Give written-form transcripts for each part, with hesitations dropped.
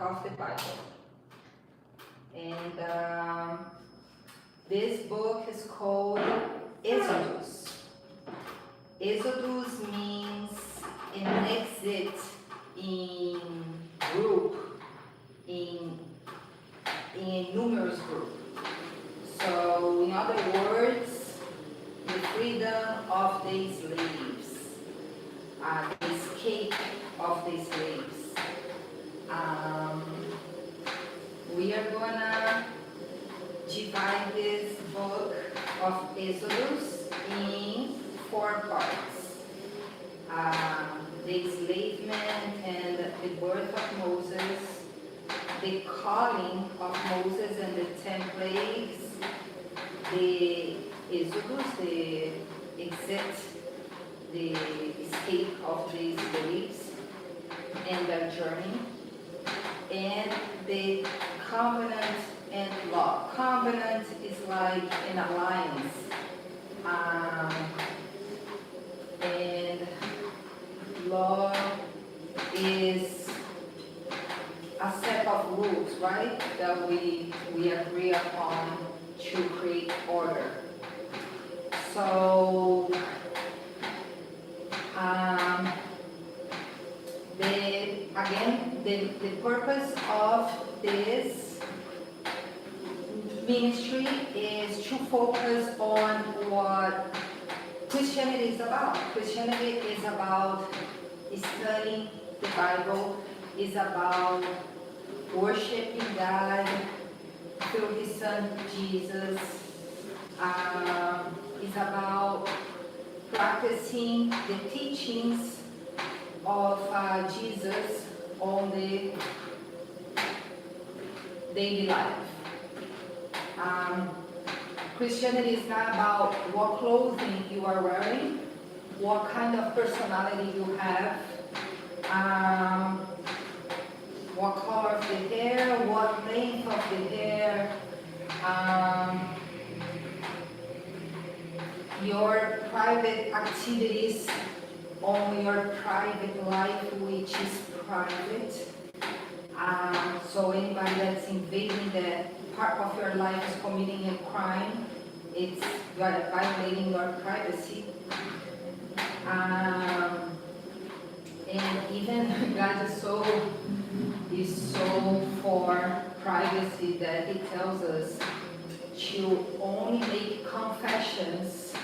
of the Bible. And this book is called Exodus. Exodus means an exit in group, in a numerous group. So in other words, the freedom of the slaves, the escape of the slaves. We are gonna divide this book of Exodus in 4 parts. The enslavement and the birth of Moses, the calling of Moses and the 10 plagues, the Exodus, the exit, the escape of the slaves and their journey, and the covenant and law. Covenant is like an alliance, and law is a set of rules, right, that we agree upon to create order. So the purpose of this ministry is to focus on what Christianity is about. Christianity is about studying the Bible, is about worshiping God through His Son Jesus, is about practicing the teachings of Jesus on the daily life. Christianity is not about what clothing you are wearing, what kind of personality you have, what color of the hair, what length of the hair, your private activities on your private life, which is private. So anybody that's invading that part of your life is committing a crime. You are violating your privacy. And even God is so for privacy that He tells us to only make confessions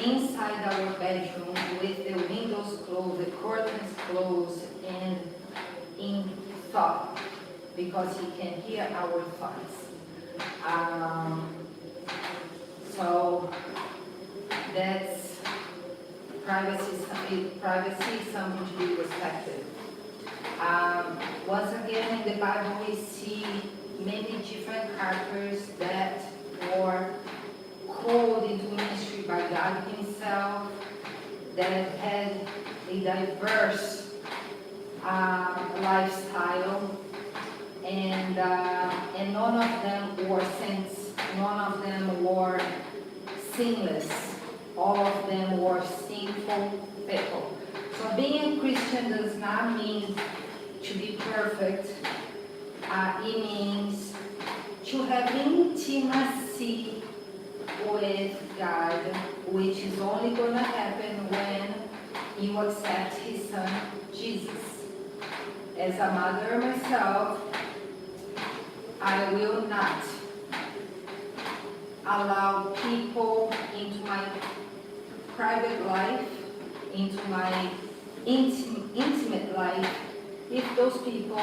inside our bedroom with the windows closed, the curtains closed, and in thought, because He can hear our thoughts. So that's privacy. Privacy is something to be respected. Once again, in the Bible, we see many different characters that were called into ministry by God Himself, that had a diverse lifestyle, and none of them were saints, none of them were sinless, all of them were sinful people. So being a Christian does not mean to be perfect. It means to have intimacy with God, which is only going to happen when you accept His Son, Jesus. As a mother myself, I will not allow people into my private life, into my intimate life, if those people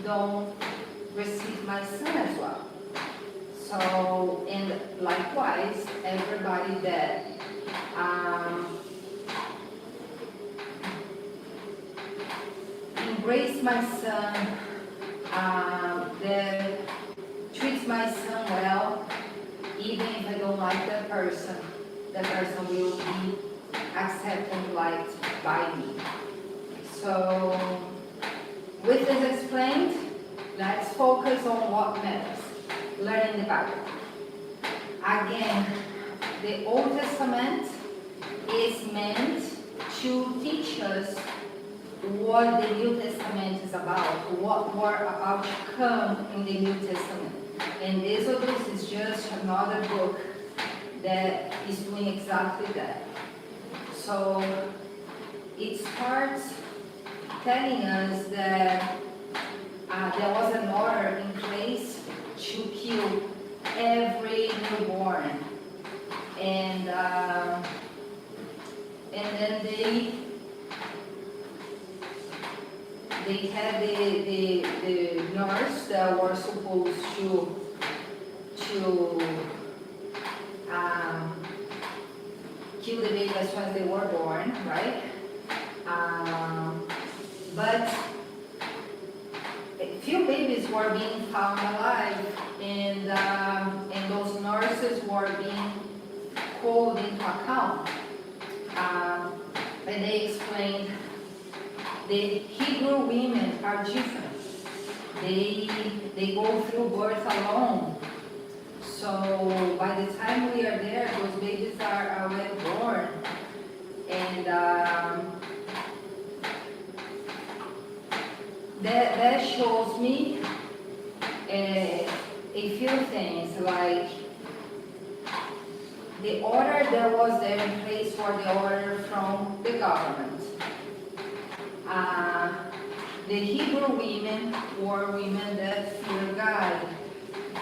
don't receive my Son as well. So, and likewise, everybody that embrace my Son, that treats my Son well, even if I don't like that person will be accepted and liked by me. So, with this explained, let's focus on what matters. Learning the Bible. Again, the Old Testament is meant to teach us what the New Testament is about, what we're about to come in the New Testament. And Exodus is just another book that is doing exactly that. So it starts telling us that there was an order in place to kill every newborn. And then they had the nurse that were supposed to kill the baby as soon as they were born, right? But few babies were being found alive, and those nurses were being called into account. And they explained the Hebrew women are different. They go through birth alone. So by the time we are there, those babies are already born. And that shows me a few things, like the order that was there in place for the order from the government. The Hebrew women were women that feared God,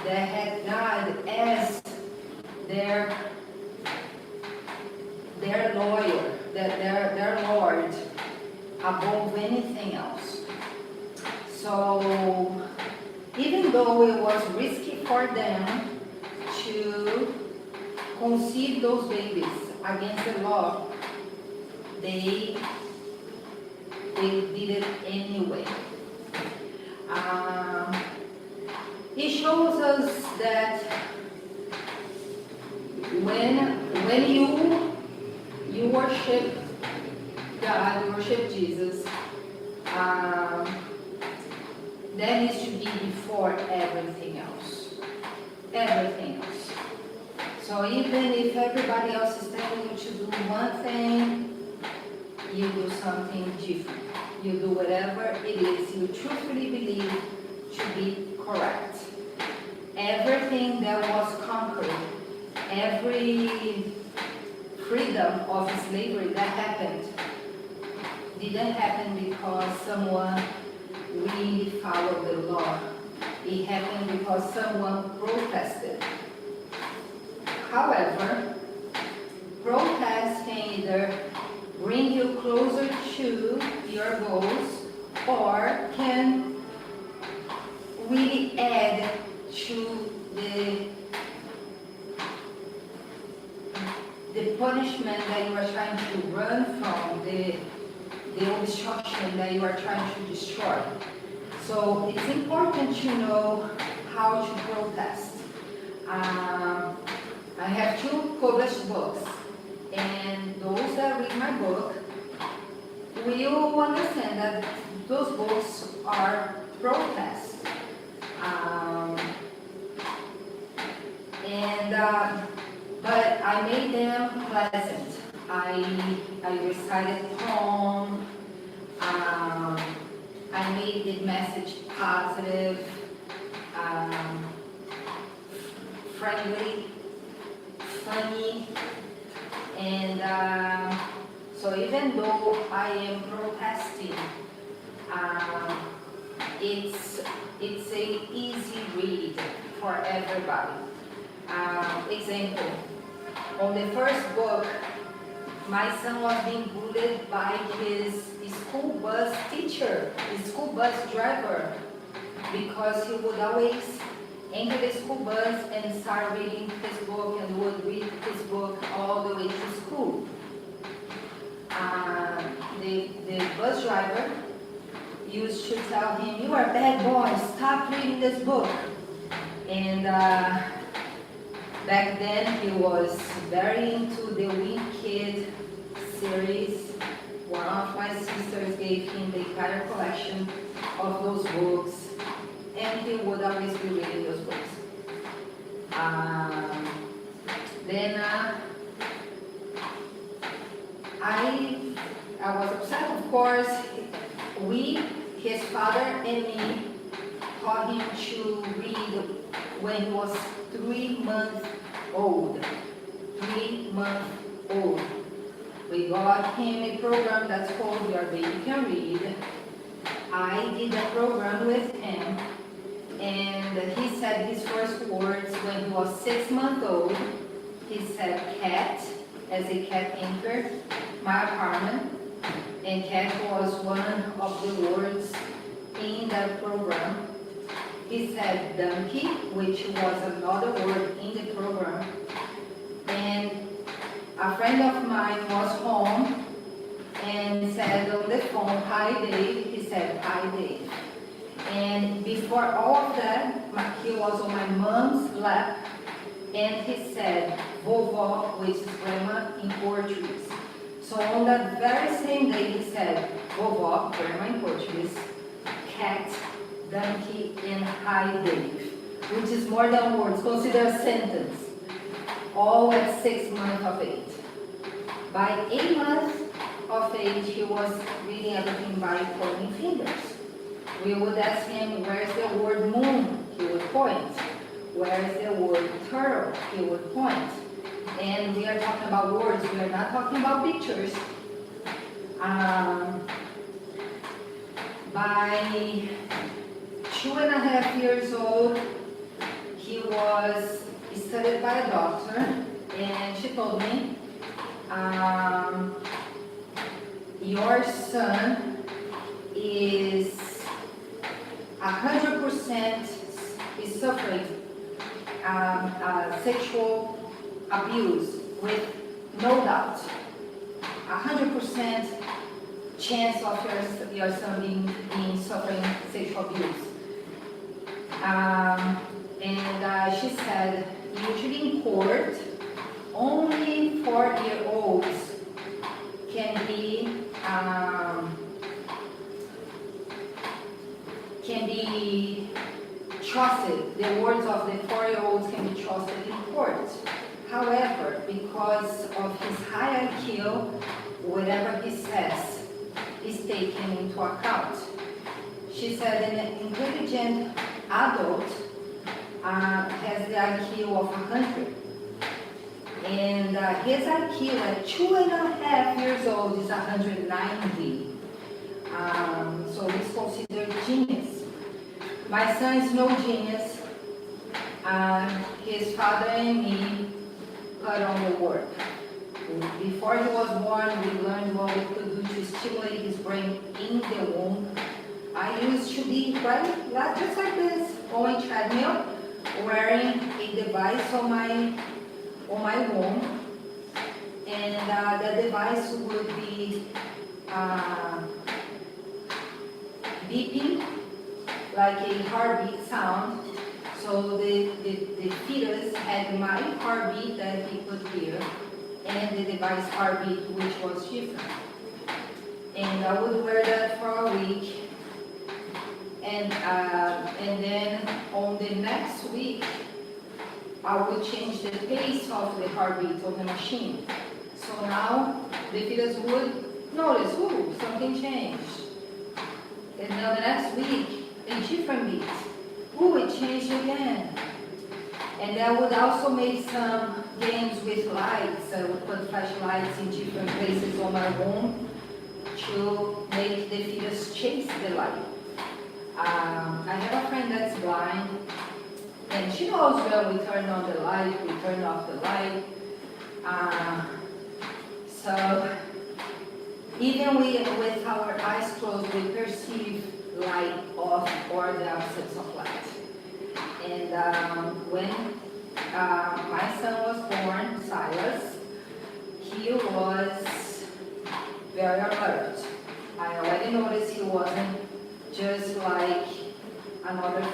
that had God as their lawyer, their Lord, above anything else. So even though it was risky for them to conceive those babies against the law, they did it anyway. It shows us that when you worship God, you worship Jesus, that needs to be before everything else. Everything else. So even if everybody else is telling you to do one thing, you do something different. You do whatever it is you truthfully believe to be correct. Everything that was conquered, every freedom of slavery that happened, didn't happen because someone really followed the law. It happened because someone protested. However, protest can either bring you closer to your goals or can really add to the punishment that you are trying to run from, the obstruction that you are trying to destroy. So it's important to know how to protest. I have 2 published books, and those that read my book will understand that those books are protests. But I made them pleasant. I recited poems. I made the message positive, friendly, funny, and so even though I am protesting, it's a easy read for everybody. Example, on the first book, my son was being bullied by his school bus teacher, his school bus driver, because he would always enter the school bus and start reading his book and would read his book all the way to school. The bus driver used to tell him, "You are a bad boy, stop reading this book." And back then he was very into the Wicked series. One of my sisters gave him the entire collection of those books, and he would always be reading those books. Then I was upset, of course. his father and me, taught him to read when he was 3 months old. 3 months old. We got him a program that's called Your Baby Can Read. I did a program with him, and he said his first words when he was 6 months old. He said cat, as a cat entered my apartment, and cat was one of the words in that program. He said donkey, which was another word in the program, and a friend of mine was home and said on the phone, "Hi Dave." He said, "Hi Dave." And before all of that, he was on my mom's lap, and he said, "Vovó," which is grandma in Portuguese. So on that very same day, he said, "Vovó," grandma in Portuguese, "cat," donkey, and "Hi Dave," which is more than words, consider a sentence. All at 6 months of age. By 8 months of age, he was reading everything by pointing fingers. We would ask him, "Where's the word moon?" He would point. "Where's the word turtle?" He would point. And we are talking about words, we are not talking about pictures. By 2.5 years old, he was studied by a doctor, and she told me, "Your son is 100% is suffering sexual abuse, with no doubt. 100% chance of your son being suffering sexual abuse." And she said, usually in court, only 4-year-olds can be trusted. The words of the 4-year-olds can be trusted in court. However, because of his high IQ, whatever he says is taken into account. She said an intelligent adult has the IQ of 100. And his IQ at 2.5 years old is 190. So he's considered genius. My son is no genius. His father and me put on the work. Before he was born, we learned what we could do to stimulate his brain in the womb. I used to be right, just like this, on a treadmill, wearing a device on my womb, and the device would be beeping like a heartbeat sound. So the fetus had my heartbeat that he could hear, and the device heartbeat, which was different. And I would wear that for a week. And then on the next week, I would change the pace of the heartbeat of the machine. So now the fetus would notice, ooh, something changed. And then the next week, a different beat. Ooh, it changed again. And I would also make some games with lights. I would put flashlights in different places on my womb to make the fetus chase the light. I have a friend that's blind, and she knows when we turn on the light, we turn off the light. So even with our eyes closed, we perceive light off or the absence of light. And when my son was born, Silas, he was very alert. I already noticed he wasn't just like another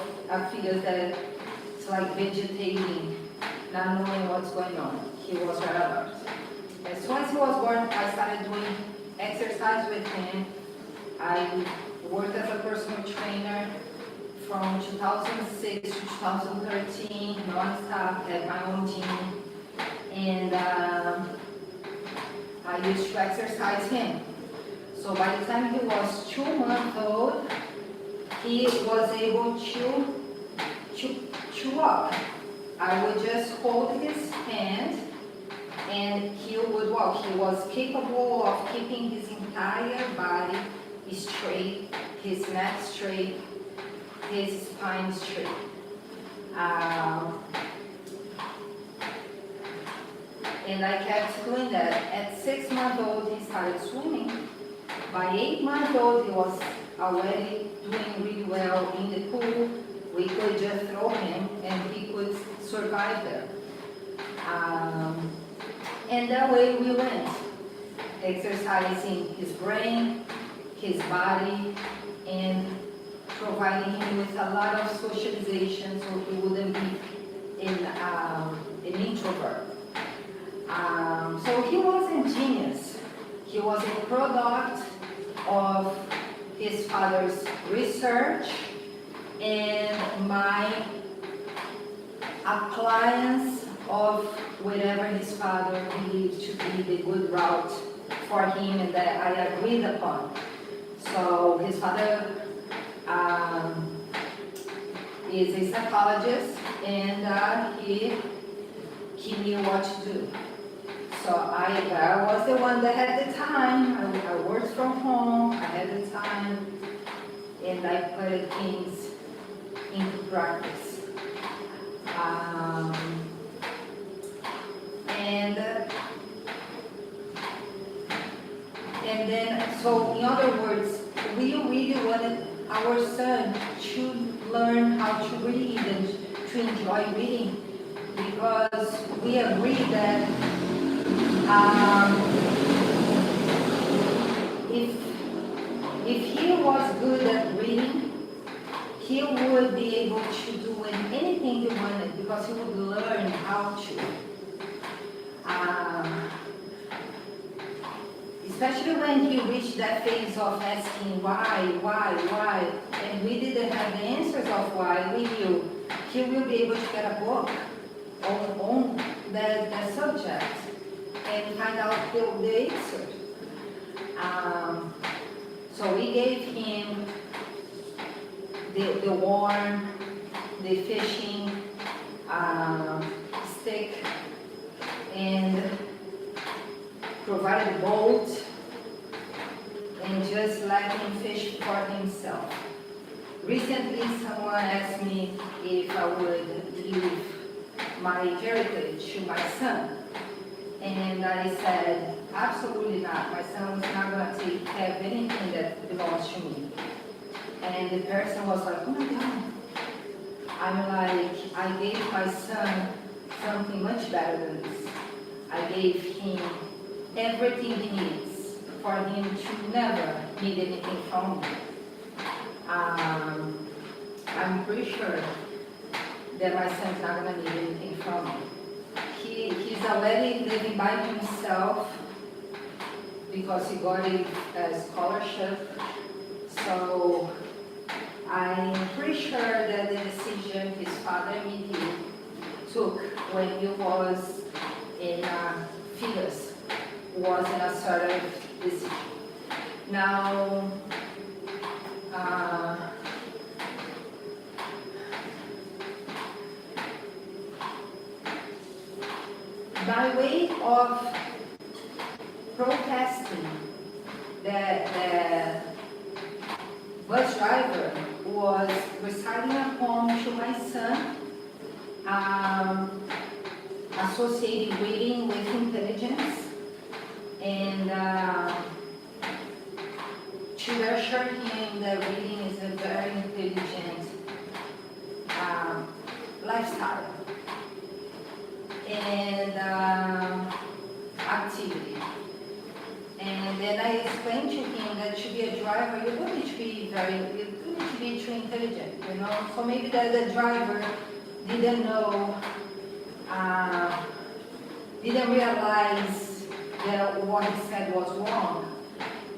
fetus that's like vegetating, not knowing what's going on. He was very alert. As soon as he was born, I started doing exercise with him. I worked as a personal trainer from 2006 to 2013, non-stop, at my own gym. And I used to exercise him. So by the time he was 2 months old, he was able to walk. I would just hold his hand and he would walk. He was capable of keeping his entire body straight, his neck straight, his spine straight. And I kept doing that. At 6 months old, he started swimming. By 8 months old, he was already doing really well in the pool. We could just throw him and he could survive there. And that way we went, exercising his brain, his body, and providing him with a lot of socialization so he wouldn't be an introvert. So he was a genius. He was a product of his father's research and my appliance of whatever his father believed to be the good route for him and that I agreed upon. So his father is a psychologist and he knew what to do. So I was the one that had the time. I worked from home, I had the time, and I put things into practice. And then, so in other words, we really wanted our son to learn how to read and to enjoy reading, because we agreed that if he was good at reading, he would be able to do anything he wanted because he would learn how to. Especially when he reached that phase of asking why, and we didn't have the answers of why. We knew he will be able to get a book on that subject and find out the answer. So we gave him the worm, the fishing stick, and provided a boat, and just let him fish for himself. Recently, someone asked me if I would leave my heritage to my son. And I said, absolutely not. My son is not going to have anything that belongs to me. And the person was like, oh my God. I'm like, I gave my son something much better than this. I gave him everything he needs for him to never need anything from me. I'm pretty sure that my son's not going to need anything from me. He's already living by himself because he got a scholarship. So I'm pretty sure that the decision his father and me took when he was in fetus wasn't a sort of decision. Now, by way of protesting, the bus driver was reciting a poem to my son, associating reading with intelligence, and to assure him that reading is a very intelligent lifestyle and activity. And then I explained to him that to be a driver, you don't need to be too intelligent, you know. So maybe that the driver didn't know, didn't realize that what he said was wrong.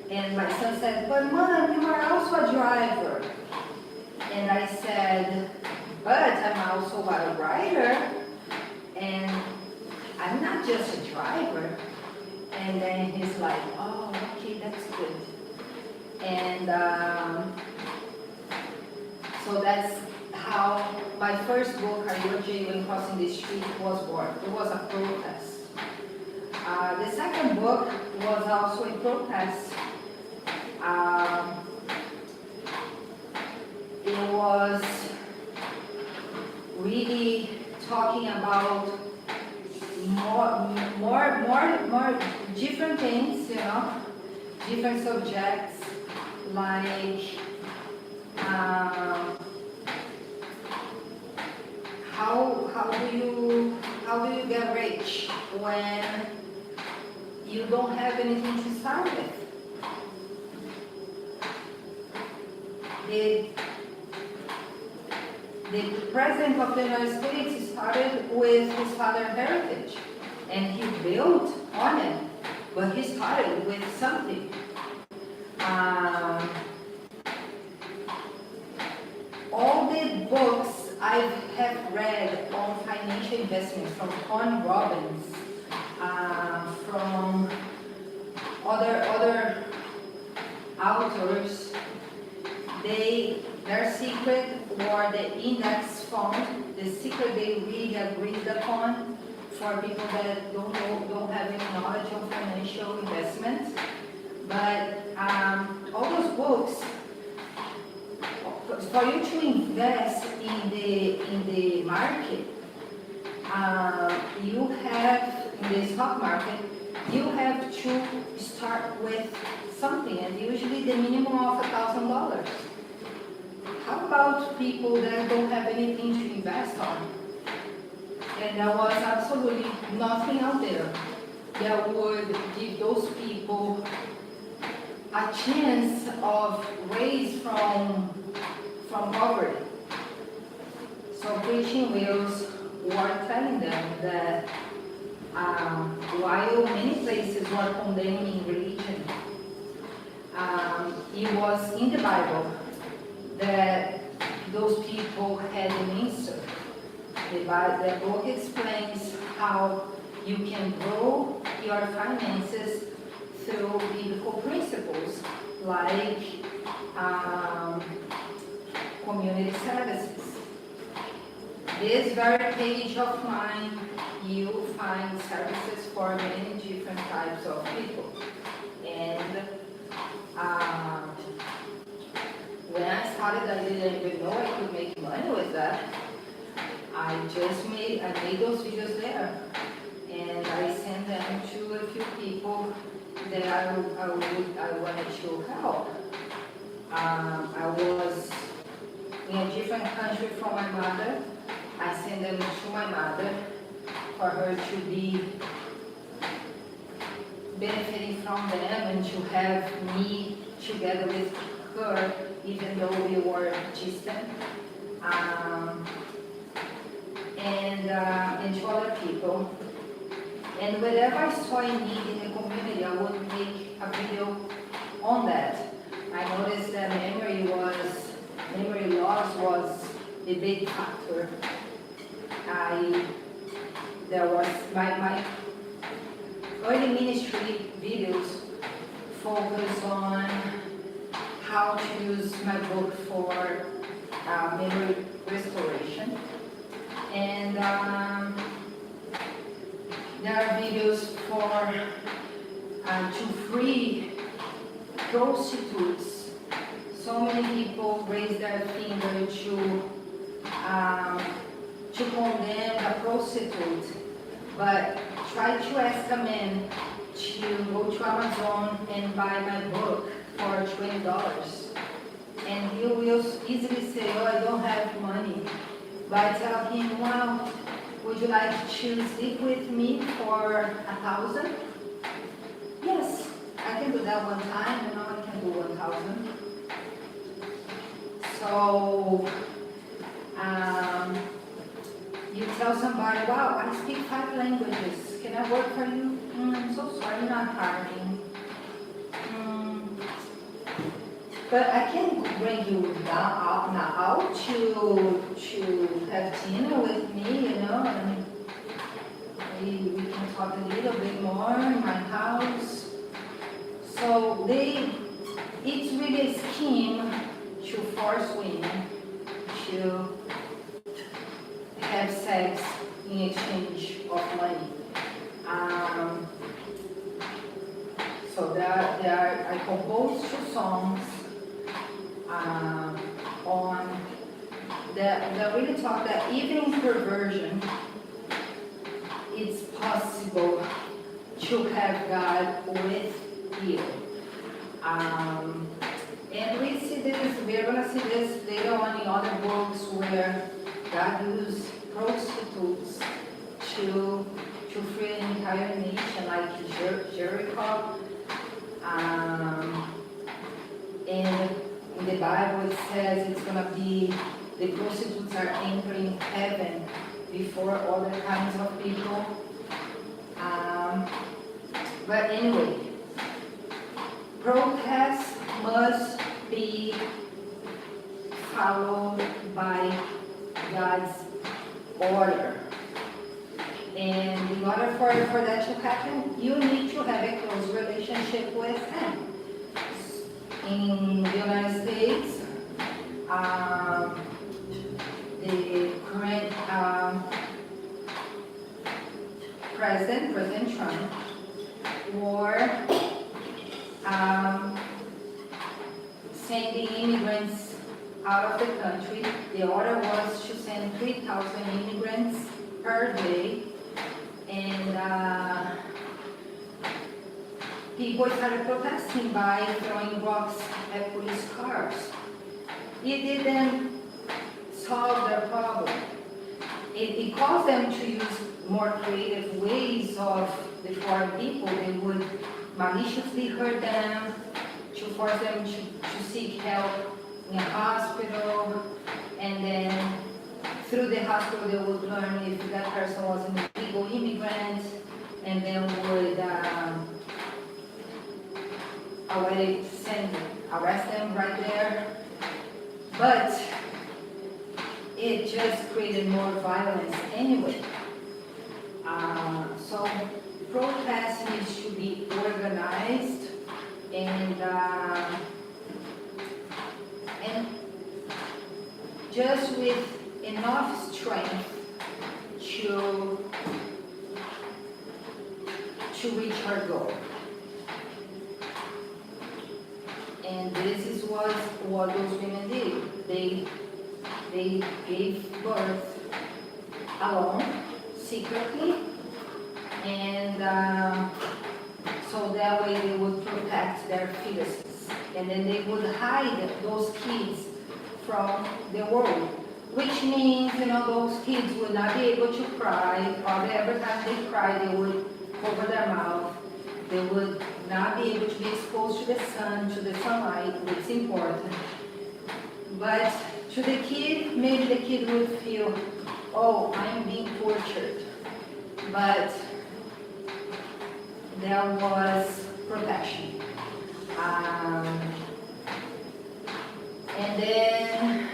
And my son said, but Mom, you are also a driver. And I said, but I'm also a writer, and I'm not just a driver. And then he's like, oh, okay, that's good. And so that's how my first book, Are You a Jay When Crossing the Street, was born. It was a protest. The second book was also a protest. It was really talking about more different things, you know, different subjects, like how do you get rich when you don't have anything to start with? The president of the United States started with his father's heritage, and he built on it, but he started with something. All the books I have read on financial investment from Tony Robbins, from other authors, their secret or the index fund, the secret they really agreed upon for people that don't have any knowledge of financial investments. But all those books, for you to invest in the market, you have, in the stock market, you have to start with something, and usually the minimum of $1,000. How about people that don't have anything to invest on? And there was absolutely nothing out there that would give those people a chance of raise from poverty. So preaching wheels were telling them that while many places were condemning religion, it was in the Bible that those people had an answer. The book explains how you can grow your finances through biblical principles like community services. This very page of mine, you find services for many different types of people. And when I started, I didn't even know I could make money with that. I made those videos there, and I sent them to a few people that I wanted to help. I was in a different country from my mother. I sent them to my mother for her to be benefiting from them and to have me together with her, even though we were distant, and to other people. And whenever I saw a need in the community, I would make a video on that. I noticed that memory loss was a big factor. There was my early ministry videos focus on how to use my book for memory restoration. And there are videos for to free prostitutes. So many people raise their finger to condemn a prostitute, but try to ask a man to go to Amazon and buy my book for $20. And he will easily say, oh, I don't have money. But I tell him, well, would you like to sleep with me for $1,000? Yes, I can do that one time, and now I can do 1,000. So, you tell somebody, wow, I speak 5 languages. Can I work for you? I'm so sorry, you're not hiring. But I can bring you out to have dinner with me, you know, and we can talk a little bit more in my house. So they it's really a scheme to force women to have sex in exchange of money. So I composed 2 songs on that really talk that even in perversion, it's possible to have God with you. And we see this, we're going to see this later on in other books where God used prostitutes to free an entire nation, like Jericho. And in the Bible it says it's going to be, the prostitutes are entering heaven before other kinds of people. But anyway, protest must be followed by God's order. And in order for that to happen, you need to have a close relationship with Him. In the United States, the current President Trump, were sending immigrants out of the country. The order was to send 3,000 immigrants per day. And people started protesting by throwing rocks at police cars. It didn't solve their problem. It caused them to use more creative ways of the foreign people. They would maliciously hurt them, to force them to seek help in a hospital, and then through the hospital they would learn if that person was an illegal immigrant, and then would already arrest them right there. But it just created more violence anyway. So protest needs to be organized and just with enough strength to reach our goal. And this is what those women did. They gave birth alone, secretly, and so that way they would protect their fetuses. And then they would hide those kids from the world, which means, those kids would not be able to cry, or every time they cry, they would cover their mouth. They would not be able to be exposed to the sun, to the sunlight, which is important. But to the kid, maybe the kid would feel, oh, I'm being tortured. But there was protection. And then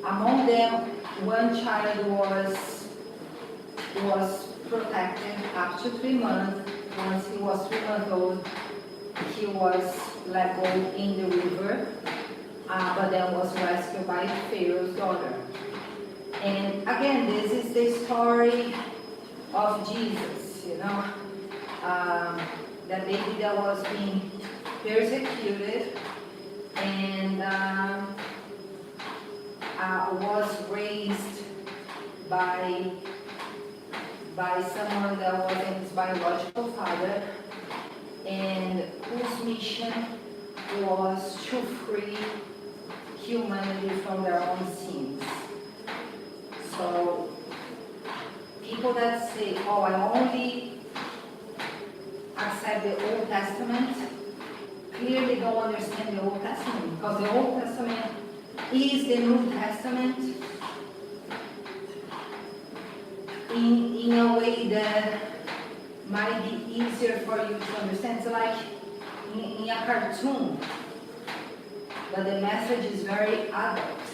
among them, one child was protected up to 3 months. Once he was 3 months old, he was let go in the river, but then was rescued by Pharaoh's daughter. And again, this is the story of Jesus, that baby that was being persecuted and was raised by someone that wasn't his biological father, and whose mission was to free humanity from their own sins. So people that say, oh, I only accept the Old Testament, clearly don't understand the Old Testament, because the Old Testament is the New Testament in a way that might be easier for you to understand. It's like in a cartoon, but the message is very adult.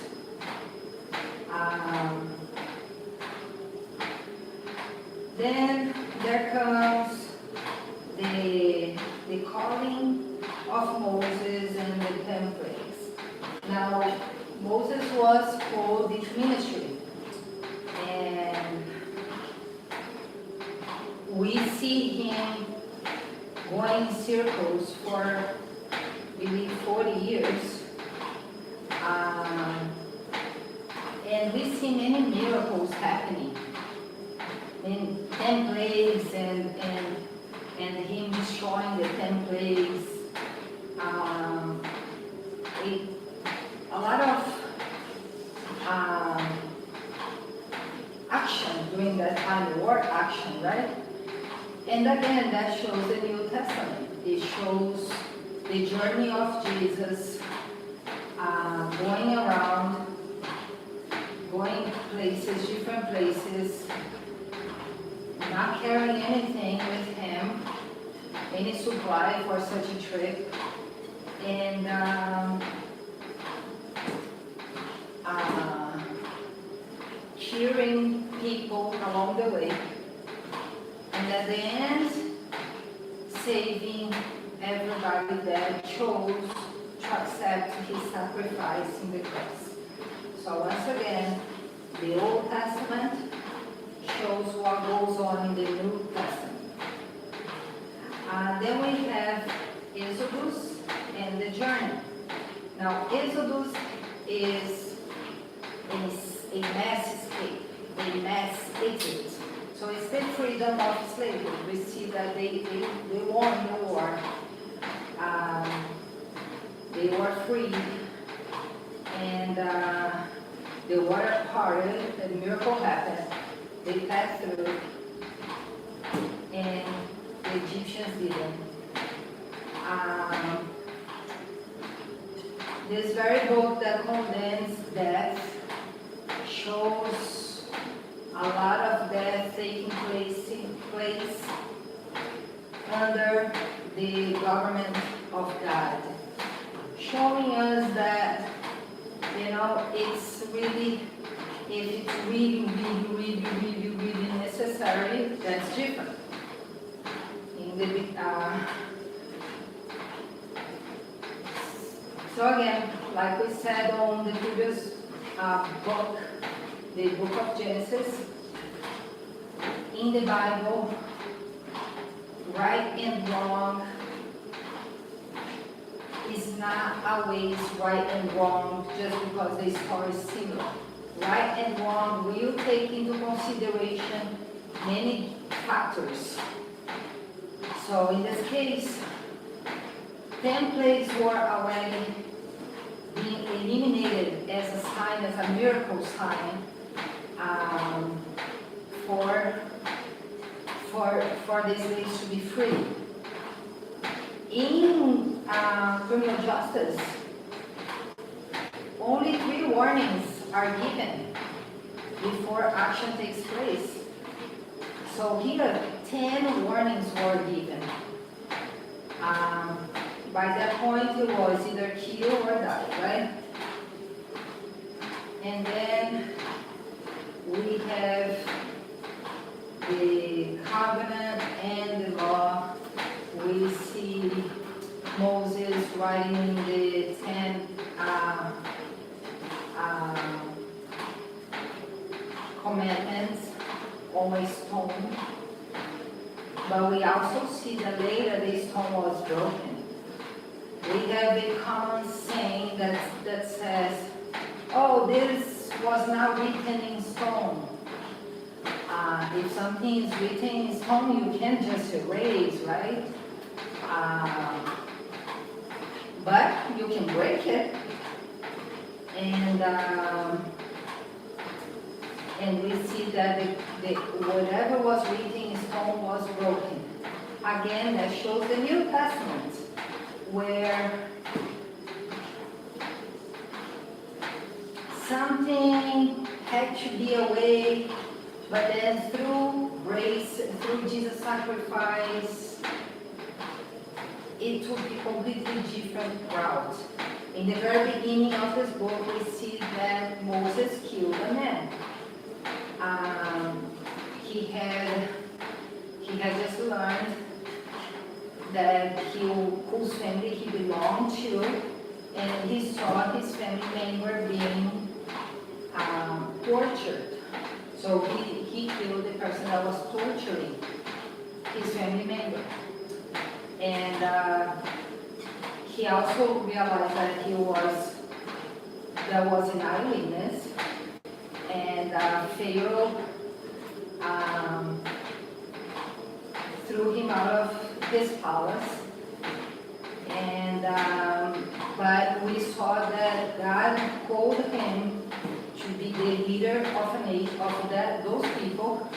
Then there comes the calling of Moses the 10 plagues. Now, Moses was called into ministry, and we see him going in circles for maybe 40 years. And we see many miracles happening. In 10 plagues and him destroying the 10 plagues. A lot of action during that time, war action, right? And again, that shows the New Testament. It shows the journey of Jesus going around, going places, different places, not carrying anything with him, any supply for such a trip, and cheering people along the way, and at the end, saving everybody that chose to accept his sacrifice in the cross. So once again, the Old Testament shows what goes on in the New Testament. Then we have Exodus and the journey. Now, Exodus is a mass escape, a mass exit. So it's the freedom of slavery. We see that they won the war. They were free, and the water parted, a miracle happened. They passed through, and the Egyptians didn't. This very book that condemns death shows a lot of death taking place under the government of God, showing us that, it's really, if it's really necessary, that's different. So again, like we said on the previous book, the book of Genesis, in the Bible, right and wrong is not always right and wrong just because the story is similar. Right and wrong will take into consideration many factors. So in this case, 10 plagues were already being eliminated as a sign, as a miracle sign, for the slaves to be free. In criminal justice, only 3 warnings are given before action takes place. So here, 10 warnings were given. By that point, it was either kill or die, right? And then we have the covenant and the law. We see Moses writing the 10 commandments on a stone. But we also see that later the stone was broken. We have a common saying that says, oh, this was not written in stone. If something is written in stone, you can't just erase, right? But you can break it. And we see that whatever was written in stone was broken. Again, that shows the New Testament, where something had to be away, but then through grace, through Jesus' sacrifice, it took a completely different route. In the very beginning of this book, we see that Moses killed a man. He had just learned that whose family he belonged to, and he saw his family member being tortured. So he killed the person that was torturing his family member. And he also realized that there was an eyewitness, and Pharaoh threw him out of his palace. And but we saw that God called him to be the leader of those people,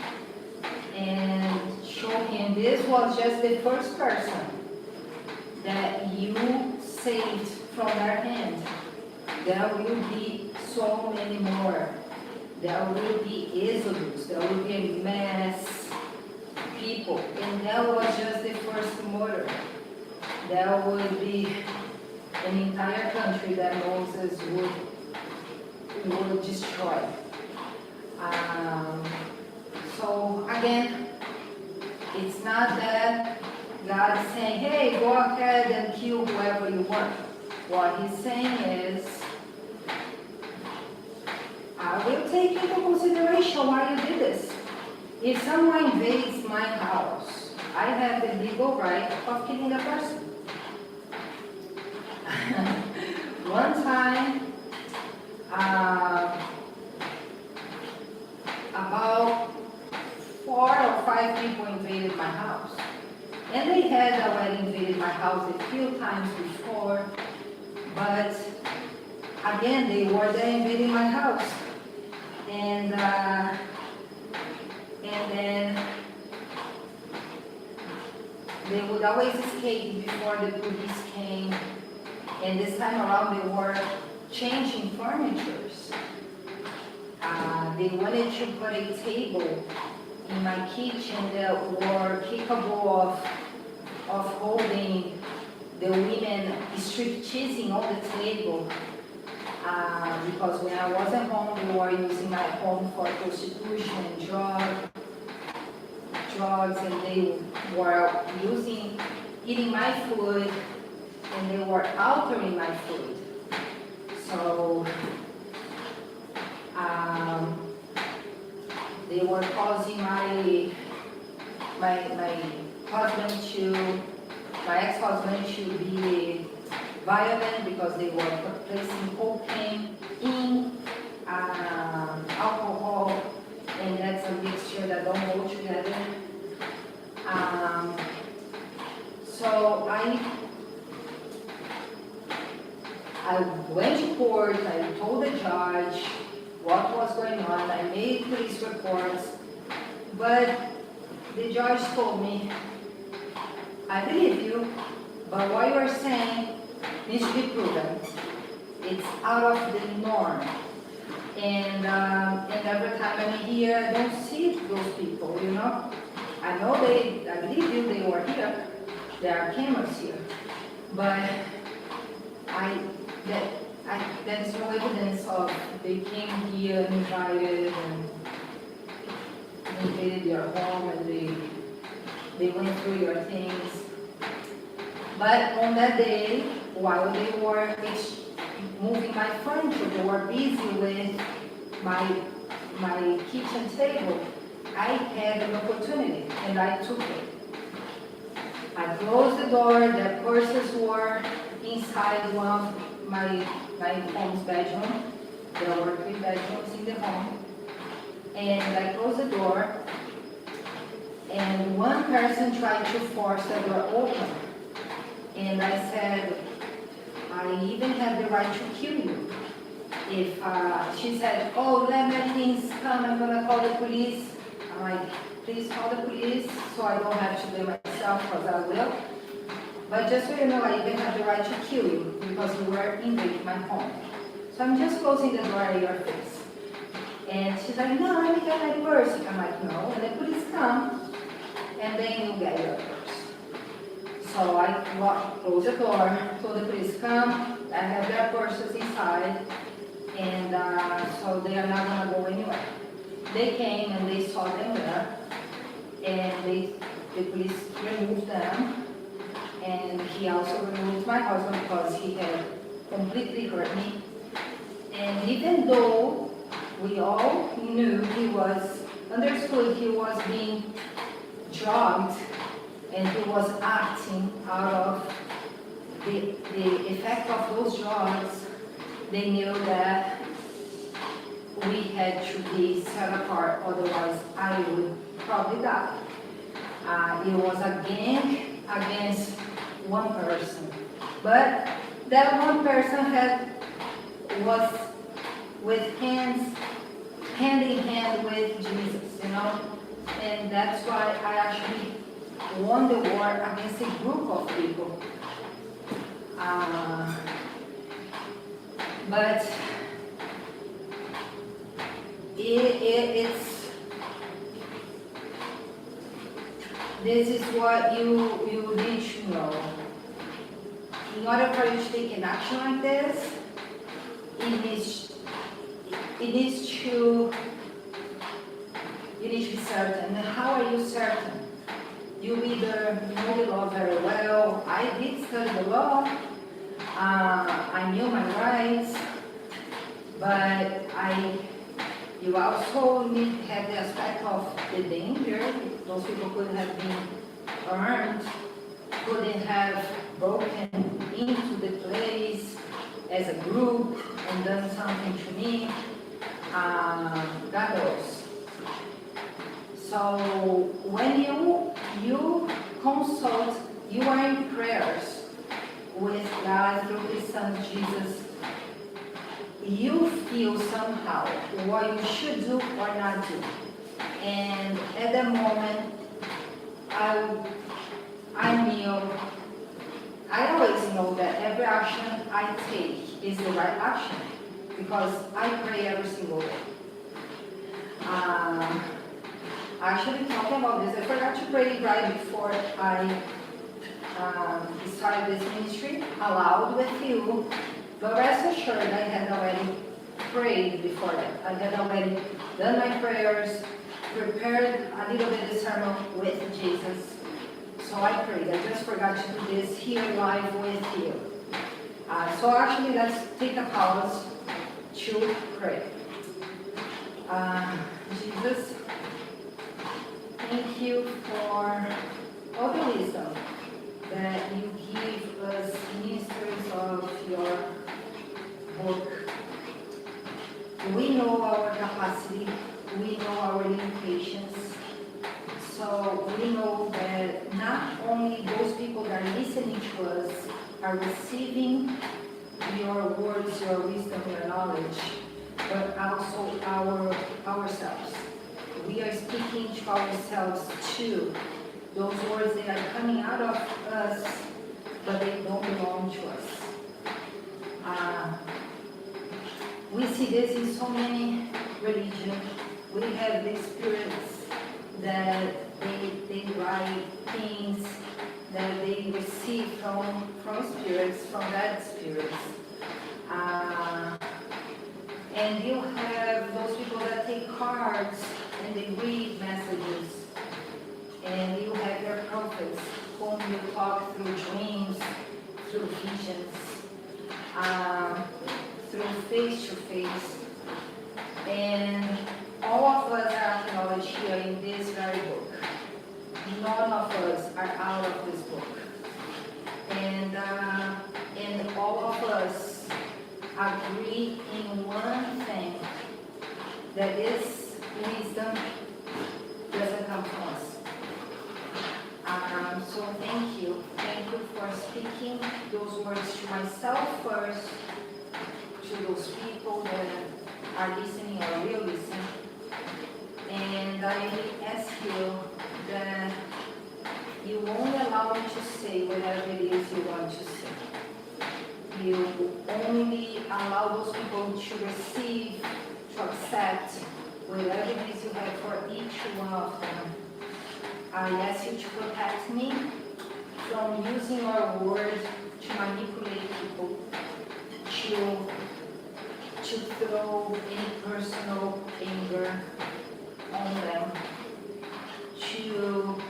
and showed him this was just the first person that you saved from their hand. There will be so many more. There will be Exodus, there will be a mass people, and that was just the first murder. There would be an entire country that Moses would destroy. So again, it's not that God is saying, hey, go ahead and kill whoever you want. What he's saying is, I will take into consideration why you did this. If someone invades my house, I have the legal right of killing the person. One time, about 4 or 5 people invaded my house. And they had already invaded my house a few times before, but again, they were there invading my house. And then they would always escape before the police came. And this time around, they were changing furnitures. They wanted to put a table in my kitchen that were capable of holding the women strip-teasing on the table. Because when I wasn't home, they were using my home for prostitution and drugs, and they were eating my food, and they were altering my food. So they were causing my ex-husband to be violent because they were placing cocaine in alcohol, and that's a mixture that don't go together. So I went to court, I told the judge what was going on, I made police reports, but the judge told me, I believe you, but what you are saying needs to be proven. It's out of the norm. And every time I'm here, I don't see those people, you know? I believe you, they were here. There are cameras here. But there is no evidence of they came here and invited and invaded your home and they went through your things. But on that day, while they were moving my furniture, they were busy with my kitchen table, I had an opportunity and I took it. I closed the door, the purses were inside one of my home's bedroom. There were 3 bedrooms in the home. And I closed the door, and one person tried to force the door open. And I said, I even have the right to kill you. If she said, oh, let me things come, I'm gonna call the police. I'm like, please call the police so I don't have to blame myself, because I will. But just so you know, I even have the right to kill you because you were invading my home. So I'm just closing the door in your face. And she's like, no, let me get my purse. I'm like, no, and the police come, and then you get your purse. So I close the door, told the police come, I have their purses inside, and so they are not gonna go anywhere. They came and they saw them there, and the police removed them, and he also removed my husband because he had completely hurt me. And even though we all knew understood he was being drugged and he was acting out of the effect of those drugs, they knew that we had to be set apart, otherwise I would probably die. It was a gang against one person. But that one person was with hand in hand with Jesus, and that's why I actually won the war against a group of people. But this is what you need to know. In order for you to take an action like this, you need to be certain. And how are you certain? You either know the law very well. I did study the law. I knew my rights, but you also need to have the aspect of the danger. Those people could have been burned, couldn't have broken into the place as a group and done something to me. God knows. So when you consult, you are in prayers with God through His Son Jesus, you feel somehow what you should do or not do. And at that moment, I always know that every action I take is the right action because I pray every single day. Actually, talking about this, I forgot to pray right before I started this ministry aloud with you. But rest assured, I had already prayed before that. I had already done my prayers, prepared a little bit of sermon with Jesus. So I prayed. I just forgot to do this here live with you. So actually, let's take a pause to pray. Jesus, thank you for all the wisdom that you give us ministers of your book. We know our capacity, we know our limitations, so we know that not only those people that are listening to us are receiving your words, your wisdom, your knowledge, but also ourselves. We are speaking to ourselves too. Those words that are coming out of us, but they don't belong to us. We see this in so many religions. We have these spirits that they write things that they receive from spirits, from bad spirits. And you have those people that take cards and they read messages. And you have your prophets whom you talk through dreams, through visions, through face-to-face. And all of us are acknowledged here in this very book. None of us are out of this book. And all of us agree in one thing, that this wisdom doesn't come from us. So thank you. Thank you for speaking those words to myself first, to those people that are listening or will listen. And I ask you that you won't allow me to say whatever it is you want to say. You only allow those people to receive, to accept whatever it is you have for each one of them. I ask you to protect me from using our word to manipulate people, to throw any personal anger on them, to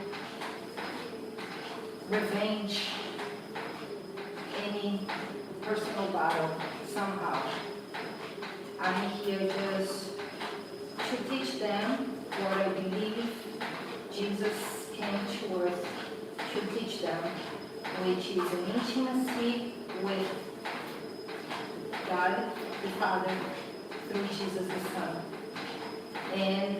revenge any personal battle somehow. I'm here just to teach them what I believe Jesus came to earth to teach them, which is an intimacy with God the Father through Jesus the Son. And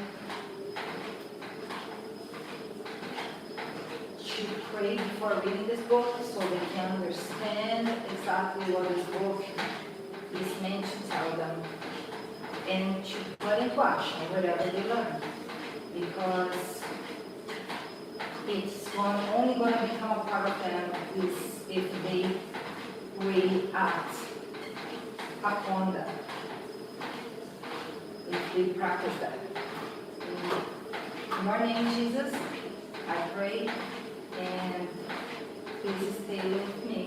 to pray before reading this book so they can understand exactly what this book is meant to tell them, and to put into action whatever they learn, because it's only going to become a part of them if they react upon that, if they practice that. In your name, Jesus, I pray, and please stay with me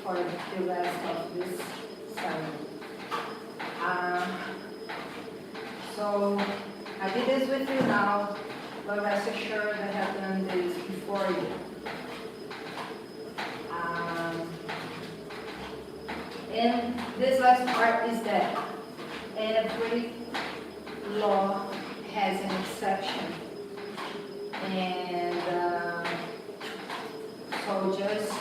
for the rest of this sermon. So I did this with you now, but rest assured I have done this before you. And this last part is that every law has an exception. And so just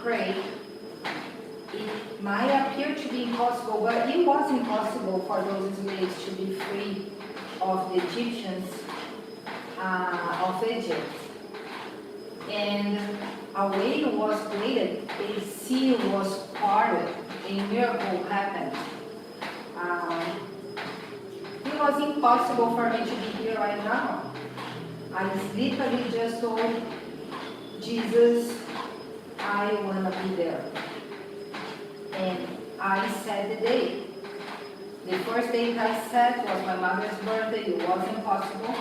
pray. It might appear to be impossible, but it was impossible for those slaves to be free of the Egyptians, of Egypt. And a way was created, a sea was parted, a miracle happened. It was impossible for me to be here right now. I literally just told Jesus, I want to be there. And I set the date. The first date I set was my mother's birthday. It was impossible.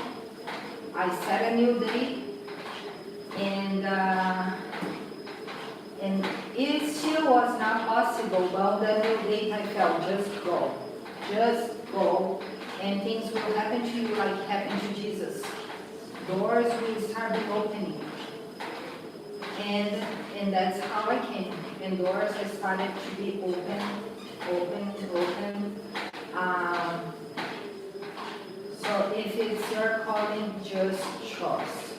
I set a new date. And it still was not possible. But on that new date I felt, just go. Just go. And things will happen to you like happened to Jesus. Doors will start opening. And that's how I came. And doors started to be open. So if it's your calling, just trust.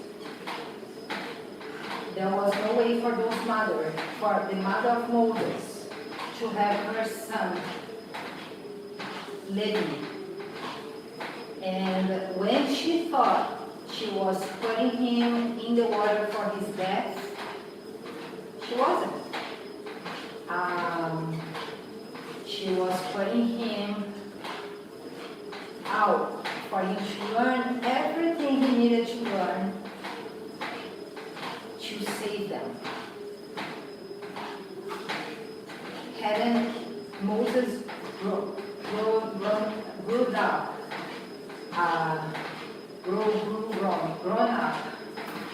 There was no way for for the mother of Moses to have her son living. And when she thought she was putting him in the water for his death, she wasn't. She was putting him out for him to learn everything he needed to learn to save them. Hadn't Moses grown up,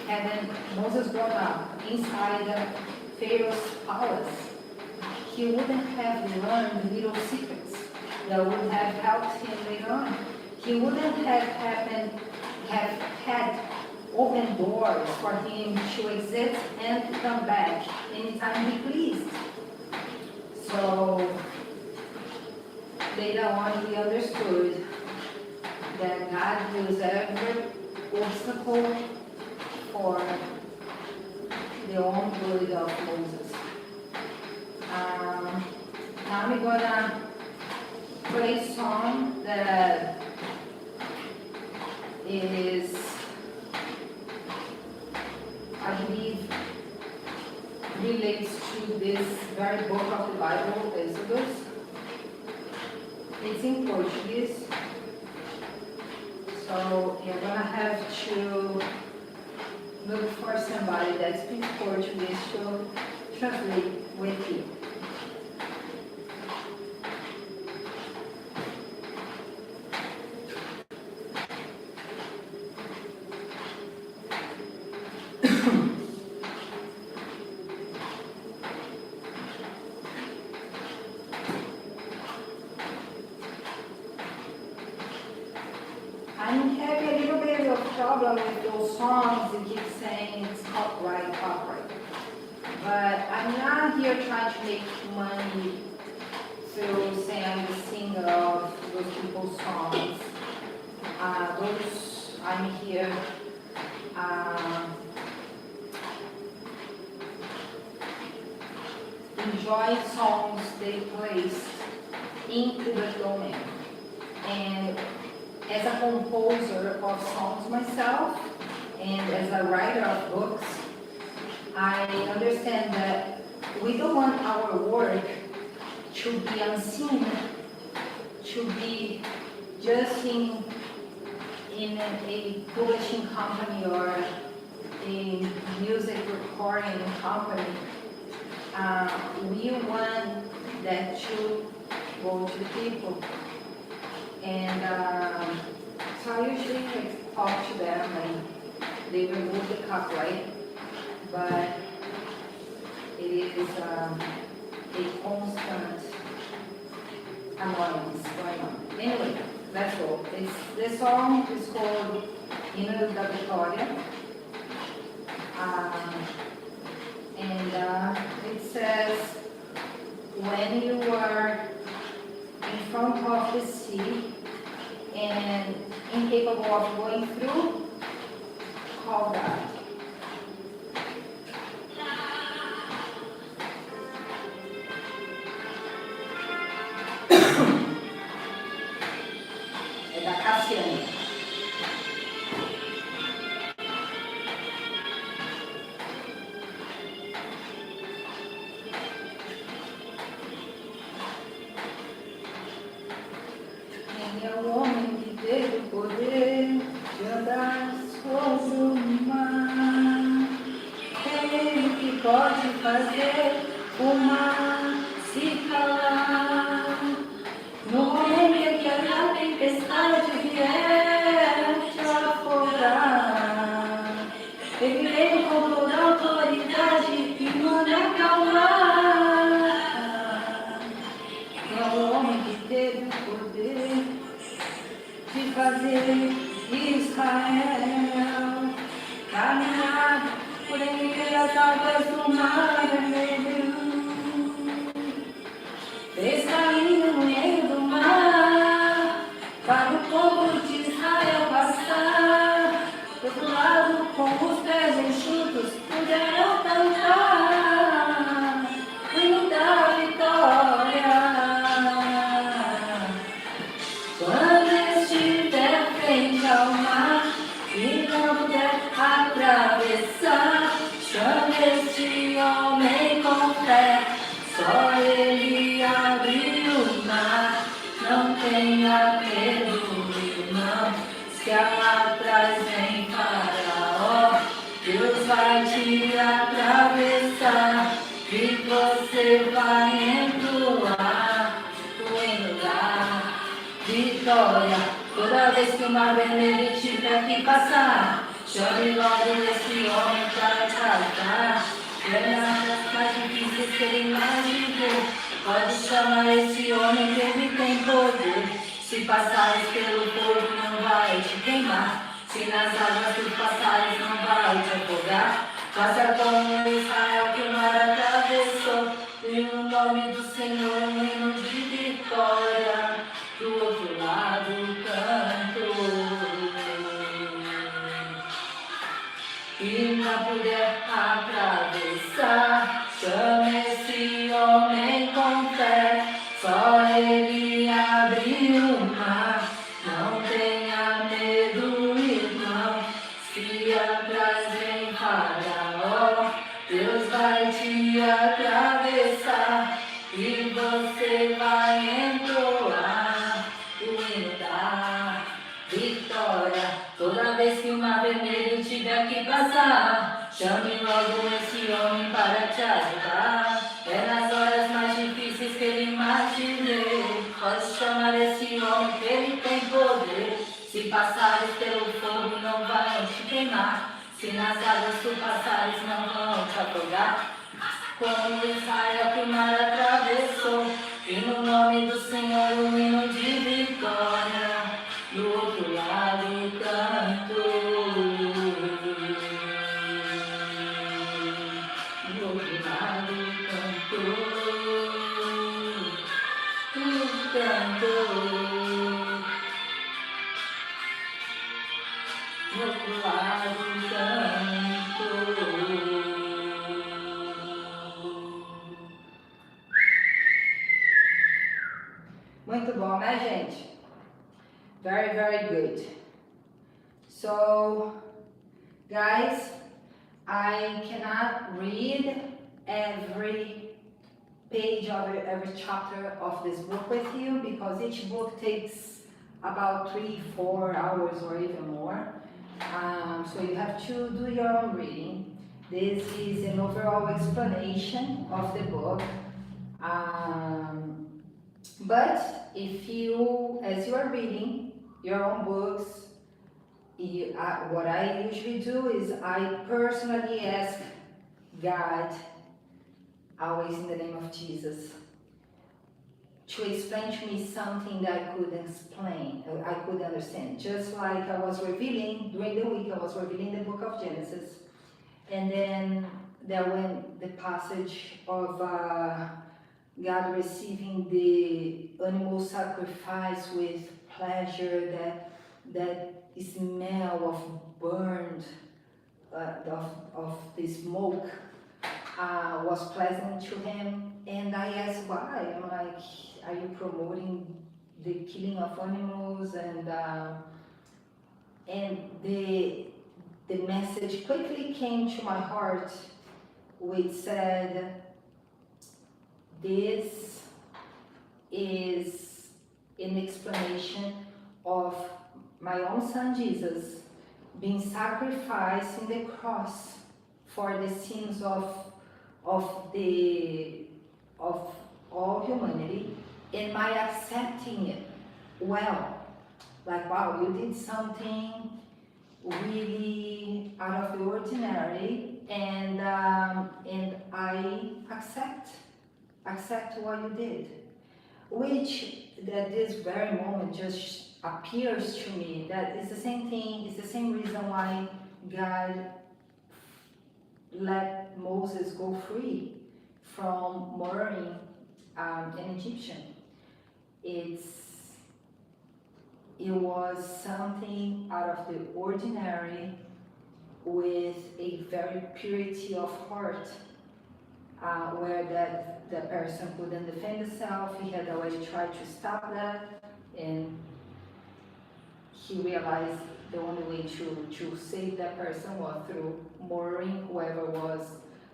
hadn't Moses grown up inside Pharaoh's palace, he wouldn't have learned little secrets that would have helped him later on. He wouldn't have had open doors for him to exit and to come back anytime he pleased. So later on he understood that God used every obstacle for the own good of Moses. Now I'm gonna play a song that is, I believe, relates to this very book of the Bible, Exodus. It's in Portuguese, so you're gonna have to look for somebody that speaks Portuguese to translate with you. I'm having a little bit of a problem with those songs that keep saying but I'm not here trying to make money to say I'm the singer of those people's songs. I'm here enjoy songs they placed into the domain. And as a composer of songs myself, and as a writer of books, I understand that we don't want our work to be unseen, to be just in a publishing company or a music recording company. We want that to go to people. And so I usually talk to them and they remove the copyright, but it is a constant annoyance going on. Anyway, let's go. This song is called Hino da Vitória. And it says, when you are in front of the sea and incapable of going through, call God. É da Cassiane. Quem é o homem que teve o poder de andar sobre o mar? É ele que pode fazer o mar se calar. No momento em que a tempestade vier te afogar, ele vem com toda a autoridade e manda acalmar. É o homem que teve o poder de fazer Israel caminhar por entre as águas do mar vermelho. Fez caminho no meio do mar para o povo de Israel passar. Do outro lado, com os pés enxutos, puderam cantar o hino da vitória. Quando estiver frente ao mar e não puder atravessar, chame este homem com fé. Só ele abriu o mar, não tenha medo, irmão. Se lá atrás vem Faraó, Deus vai te atravessar e você vai entoar o hino da vitória. Toda vez que o mar vermelho tiver que passar, chame logo esse homem para casar. As mais difíceis que ele imaginou, pode chamar esse homem que ele tem poder. Se passares pelo fogo não vai te queimar, se nas águas tu passares não vai te afogar. Faça como Israel que o mar atravessou, e no nome do Senhor um hino de vitória. Do outro lado canto. E não puder atravessar, chame esse homem com fé. Só ele abriu o mar, não tenha medo, irmão. Se atrás vem Faraó, Deus vai te atravessar e você vai entoar o hino da vitória. Toda vez que o mar vermelho tiver que passar, chame logo esse homem para te ajudar. É nas horas mais difíceis que ele imaginei, pode chamar esse homem que ele tem poder. Se passares pelo fogo não vai te queimar, se nas águas tu passares não vão te afogar. Como Israel que o mar atravessou, e no nome do Senhor um hino de vitória. Do outro lado canto, do outro lado. né, gente? Very, very good. So, guys, I cannot read every page of every chapter of this book with you because each book takes about 3-4 hours or even more. So you have to do your own reading. This is an overall explanation of the book. But if you, as you are reading your own books, what I usually do is I personally ask God, always in the name of Jesus, to explain to me something that I couldn't explain, I could understand. Just like I was revealing, during the week I was revealing the book of Genesis. And then there went the passage of God receiving the animal sacrifice with pleasure, that smell of burned, of the smoke was pleasant to him. And I asked why. I'm like, are you promoting the killing of animals? And the message quickly came to my heart, which said, this is an explanation of my own son Jesus being sacrificed in the cross for the sins of all humanity, and my accepting it well. Like, wow, you did something really out of the ordinary, and I accept what you did, which at this very moment just appears to me that it's the same thing, it's the same reason why God let Moses go free from murdering an Egyptian. It was something out of the ordinary with a very purity of heart, where that person couldn't defend himself. He had already tried to stop that, and he realized the only way to save that person was through murdering whoever was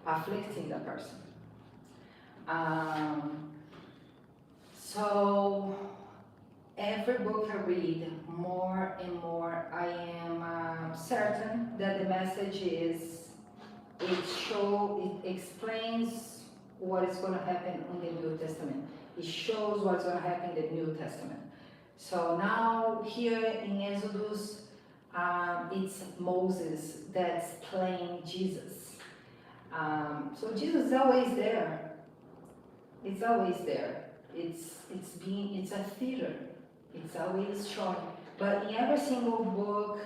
afflicting the person. So every book I read, more and more, I am certain that the message is, it explains what is going to happen in the New Testament. It shows what's going to happen in the New Testament. So now here in Exodus, it's Moses that's playing Jesus. So Jesus is always there. It's always there. It's a theater. It's always showing. But in every single book,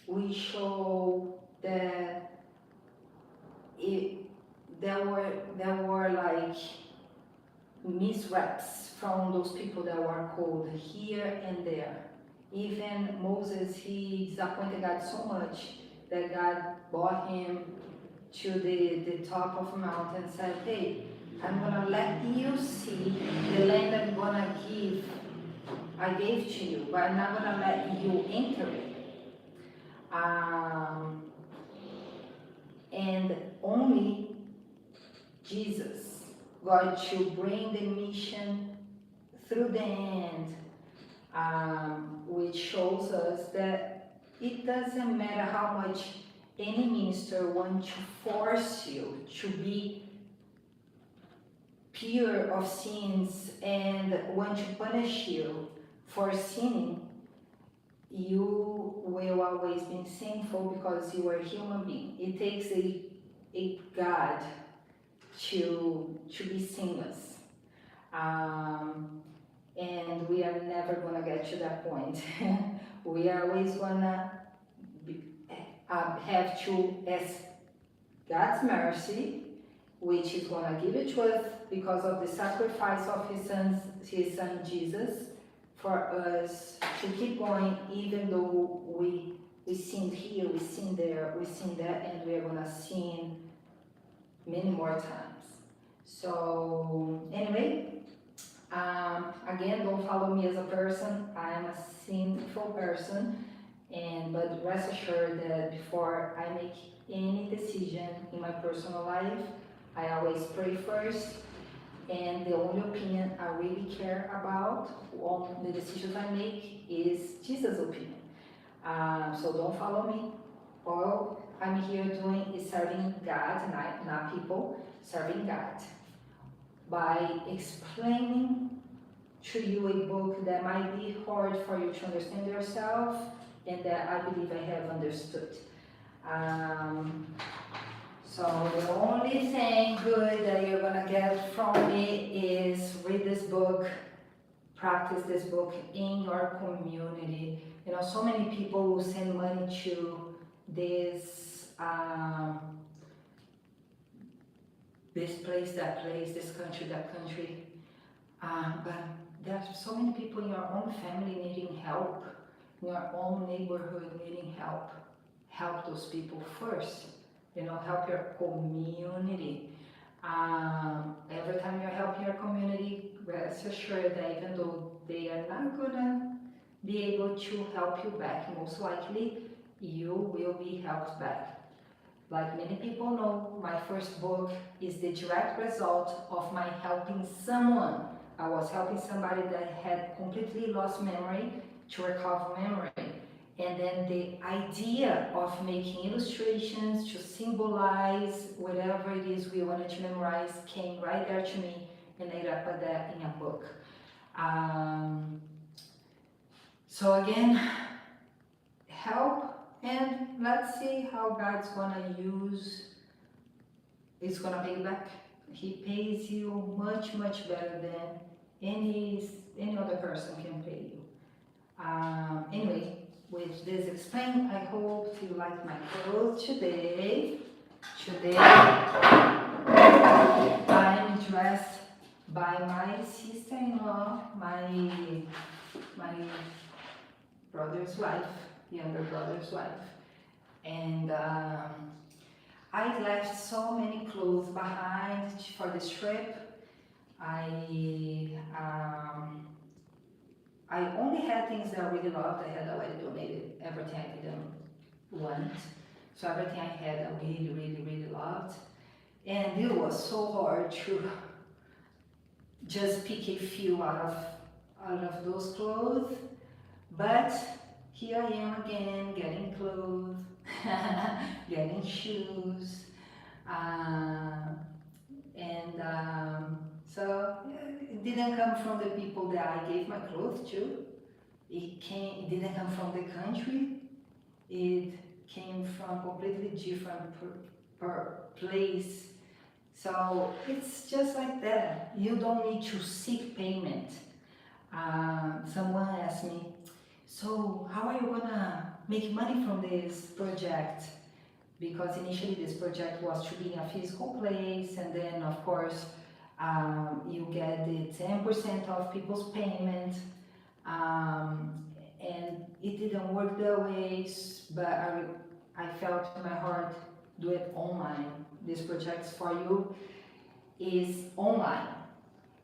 we show that there were like misreps from those people that were called here and there. Even Moses, he disappointed God so much that God brought him to the top of a mountain and said, hey, I'm gonna let you see the land I gave to you, but I'm not gonna let you enter it. And only Jesus got to bring the mission through the end, which shows us that it doesn't matter how much any minister wants to force you to be pure of sins and want to punish you for sinning. You will always be sinful because you are a human being. It takes a God to be sinless. And we are never gonna get to that point. We are always gonna have to ask God's mercy, which is gonna give it to us because of the sacrifice of his son Jesus, for us to keep going, even though we sinned here, we sinned there, we sinned that, and we are gonna sin many more times. So anyway, again, don't follow me as a person. I am a sinful person, but rest assured that before I make any decision in my personal life, I always pray first. And the only opinion I really care about on the decisions I make is Jesus' opinion. So don't follow me. All I'm here doing is serving God, not people, serving God by explaining to you a book that might be hard for you to understand yourself and that I believe I have understood. So the only thing good that you're gonna get from me is read this book, practice this book in your community. You know, so many people will send money to this place, that place, this country, that country. But there are so many people in your own family needing help, in your own neighborhood needing help. Help those people first. You know, help your community. Every time you're helping your community, rest assured that even though they are not gonna be able to help you back, most likely you will be helped back. Like many people know, my first book is the direct result of my helping someone. I was helping somebody that had completely lost memory to recover memory. And then the idea of making illustrations to symbolize whatever it is we wanted to memorize came right there to me, and later I put that in a book. So again, help, and let's see how God's gonna it's gonna pay you back. He pays you much, much better than any other person can pay you. Anyway, with this explained, I hope you like my clothes today. I'm dressed by my sister-in-law, my brother's wife, younger brother's wife. And I left so many clothes behind for this trip. I only had things that I really loved. I had already donated everything I didn't want. So everything I had I really, really, really loved. And it was so hard to just pick a few out of those clothes. But here I am again, getting clothes, getting shoes. So it didn't come from the people that I gave my clothes to. It didn't come from the country. It came from a completely different place. So it's just like that. You don't need to seek payment. Someone asked me, so how are you gonna make money from this project? Because initially this project was to be in a physical place, and then of course you get the 10% of people's payment, and it didn't work that way, but I felt in my heart, do it online. This project for you is online.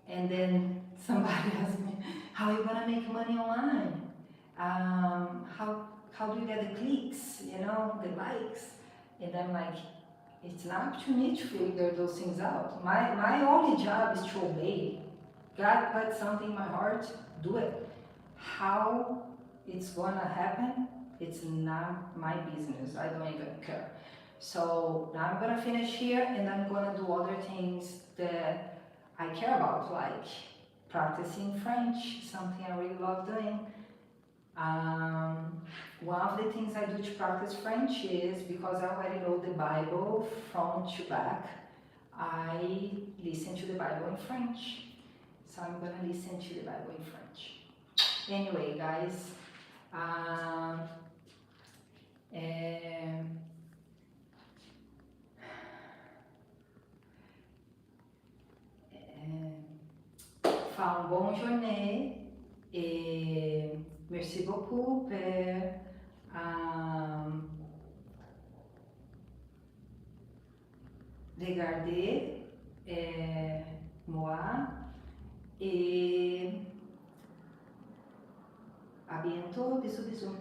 And then somebody asked me, how are you gonna make money online? How do you get the clicks, the likes? And I'm like, it's not up to me to figure those things out. My only job is to obey. God put something in my heart, do it. How it's gonna happen, it's not my business. I don't even care. So now I'm gonna finish here, and I'm gonna do other things that I care about, like practicing French, something I really love doing. One of the things I do to practice French is, because I already know the Bible front to back, I listen to the Bible in French. So I'm gonna listen to the Bible in French. Anyway, guys, Fa un bon journée et merci beaucoup pour regarder moi. Et à bientôt. Bisous, bisous.